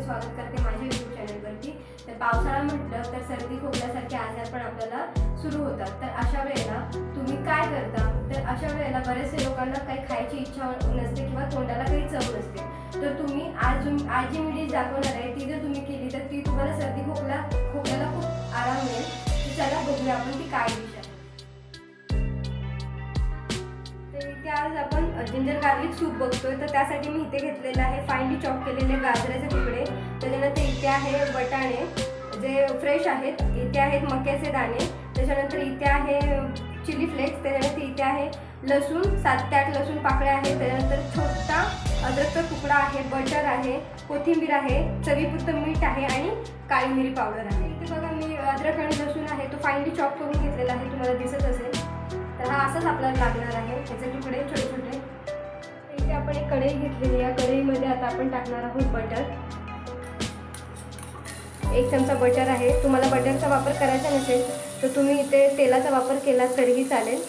स्वागत करते माझ्या यूट्यूब चॅनलवरती। तर पावसाळा म्हटलं तर सर्दी खोकल्यासारखे आजार पण आपल्याला सुरू होतात। तर अशा वेळेला तुम्ही काय करता? तर अशा वेळेला बरेचसे लोकांना काही खायची इच्छा नसते किंवा तोंडाला काही चव नसते। तर तुम्ही आज जी मी डिश दाखवणार आहे ती जर तुम्ही केली तर ती तुम्हाला सर्दी खोकल्याला खूप आराम मिळेल। तर चला बघूया आपण ती काय डिश आहे। तर इथे आज आपण जिंजर गार्लिक सूप बघतोय। तर त्यासाठी मी इथे घेतलेलं आहे फाईनली चॉप केलेले गाजराचे तुकडे, त्याच्यानंतर इथे आहे वटाणे जे फ्रेश आहेत, इथे आहेत मक्याचे दाणे, त्याच्यानंतर इथे आहे चिली फ्लेक्स, त्याच्यानंतर इथे आहे लसूण 7 ते 8 लसूण पाकळ्या आहेत, त्याच्यानंतर छोटा अद्रकचा तुकडा आहे, बटर आहे, कोथिंबीर आहे, चवीपुरतं मीठ आहे आणि काळी मिरी पावडर आहे। इथे बघा मी अद्रक आणि लसूण आहे तो फाईनली चॉप करून घेतलेला आहे, तुम्हाला दिसत असेल। तर हा असाच आपल्याला लागणार आहे, त्याचे तुकडे छोटे छोटे। इथे आपण एक कढई घेतलेली आहे, कढईमध्ये आता आपण टाकणार आहोत बटर। 1 चमचा बटर आहे। तुम्हाला बटरचा वापर करायचा नसेल तर तुम्ही इथे तेलाचा वापर केला तरीही चालेल,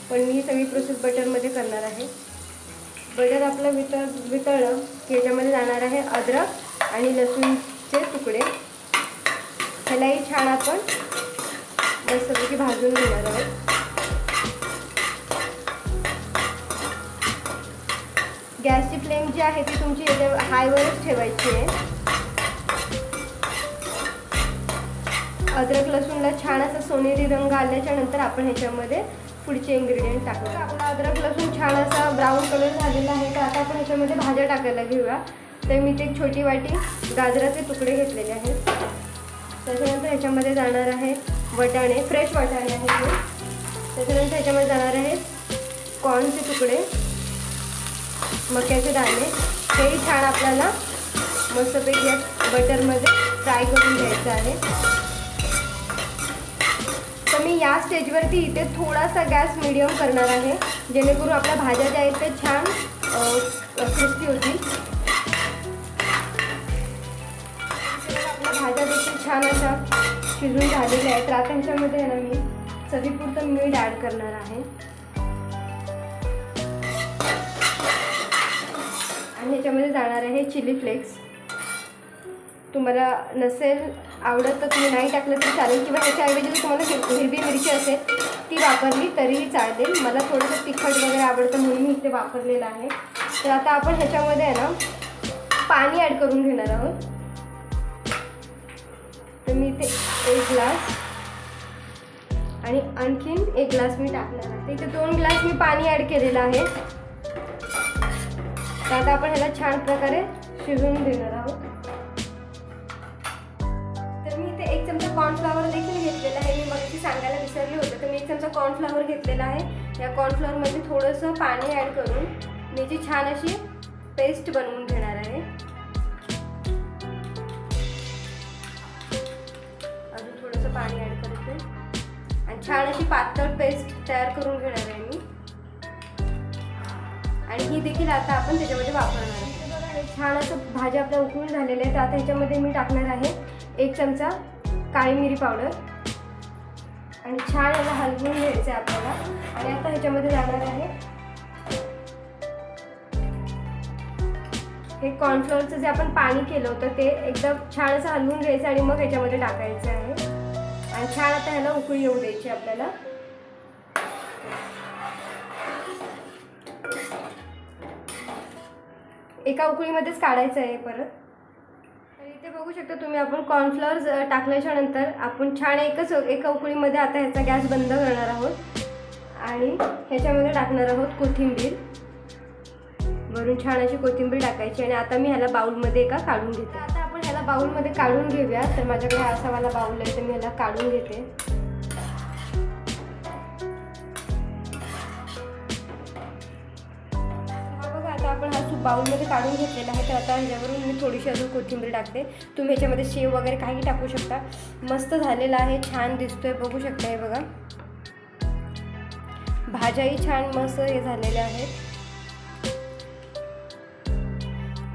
पण मी सगळी प्रोसेस बटरमध्ये करणार आहे। बटर आपलं वितळलं की याच्यामध्ये जाणार आहे अद्रक आणि लसूणचे तुकडे। ह्यालाही छान आपण मस्तपैकी भाजून घेणार आहोत। गॅसची फ्लेम जी आहे ती तुमची हायवरच ठेवायची आहे। अद्रक लसूणला छान असा सोनेरी रंग आल्याच्या नंतर आपण ह्याच्यामध्ये पुढचे इन्ग्रेडियंट टाकू। आपला अद्रक लसूण छान असा ब्राऊन कलर झालेला आहे, तर आता आपण ह्याच्यामध्ये भाज्या टाकायला घेऊया। तर मी एक छोटी वाटी गाजराचे तुकडे घेतलेले आहेत, त्याच्यानंतर ह्याच्यामध्ये जाणार आहे वटाणे, फ्रेश वटाणे आहेत। त्याच्यानंतर ह्याच्यामध्ये जाणार आहेत कॉर्नचे तुकडे, मक्याचे दाणे, हेही छान आपल्याला मस्तपैकी बटरमध्ये फ्राय करून घ्यायचं आहे। तर मी या स्टेजवरती इथे थोडासा गॅस मीडियम करणार आहे, जेणेकरून आपल्या भाज्या ज्या आहेत ते छान क्रिस्पी होतील। आपल्या भाज्या देखील छान अशा शिजून झालेल्या आहेत। तर आता ह्याच्यामध्ये ना मी चवीपुरतं मीठ ॲड करणार आहे आणि ह्याच्यामध्ये जाणार आहे चिली फ्लेक्स। तुम्हाला नसेल आवडत तर तुम्ही नाही टाकलं तरी चालेल, किंवा ह्याच्याऐवजी जर तुम्हाला हिरवी मिरची असेल ती वापरली तरीही चालेल। मला थोडंसं तिखट वगैरे आवडतं म्हणून मी इथे वापरलेलं आहे। तर आता आपण ह्याच्यामध्ये आहे ना पाणी ॲड करून घेणार आहोत। तर मी इथे 1 ग्लास आणि आणखीन 1 ग्लास मी टाकणार आहे। इथे 2 ग्लास मी पाणी ॲड केलेलं आहे। तर आता आपण ह्याला छान प्रकारे शिजवून देणार आहोत। तर मी इथे 1 चमचा कॉर्नफ्लॉवर देखील घेतलेला आहे, मी मगाशी सांगायला विसरले होते। तर मी 1 चमचा कॉर्नफ्लॉवर घेतलेला आहे। या कॉर्नफ्लॉवरमध्ये थोडंसं पाणी ॲड करून मी याची छान अशी पेस्ट बनवून घेणार आहे। अजून थोडंसं पाणी ॲड करते आणि छान अशी पातळ पेस्ट तयार करून घेणार आहे मी, आणि ही देखील आता आपण त्याच्यामध्ये वापरणार आहे। छान असं भाज्या आपल्या उकळून झालेल्या आहेत। आता ह्याच्यामध्ये मी टाकणार आहे 1 चमचा काळी मिरी पावडर आणि छान याला हलवून घ्यायचं आहे आपल्याला। आणि आता ह्याच्यामध्ये जाणार आहे हे कॉर्नफ्लोअरचं जे आपण पाणी केलं होतं ते एकदम छान असं हलवून घ्यायचं आणि मग ह्याच्यामध्ये टाकायचं आहे आणि छान आता ह्याला उकळी येऊ द्यायची आपल्याला। एका उकळीमध्येच काढायचं आहे परत। तर इथे बघू शकता तुम्ही आपण कॉर्नफ्लॉवर टाकल्याच्या नंतर आपण छान एका उकळीमध्ये आता ह्याचा गॅस बंद करणार आहोत आणि ह्याच्यामध्ये टाकणार आहोत कोथिंबीर। वरून छान अशी कोथिंबीर टाकायची आणि आता मी ह्याला बाउलमध्ये एका काढून घेते। आता आपण ह्याला बाउलमध्ये काढून घेऊया। तर माझ्याकडे असा वाला बाउल आहे, तर मी ह्याला काढून घेते। आपण हा सूप बाउलमध्ये काढून घेतलेला आहे। तर आता ह्याच्यावरून मी थोडीशी अजून कोथिंबीर टाकते। तुम्ही ह्याच्यामध्ये शेव वगैरे काही टाकू शकता। मस्त झालेला आहे, छान दिसतोय, बघू शकता। हे बघा भाज्याही छान मस्त हे झालेल्या आहेत।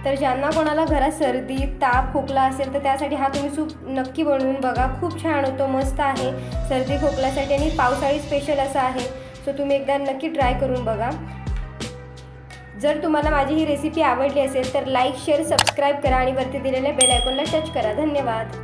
तर ज्यांना कोणाला घरात सर्दी ताप खोकला असेल तर त्यासाठी हा तुम्ही सूप नक्की बनवून बघा, खूप छान होतो, मस्त आहे सर्दी खोकल्यासाठी आणि पावसाळी स्पेशल असं आहे। सो तुम्ही एकदा नक्की ट्राय करून बघा। जर तुम्हाला माझी ही रेसिपी आवडली असेल तर लाईक शेअर सबस्क्राईब करा आणि वरती दिलेल्या बेल आयकॉनला टच करा. धन्यवाद.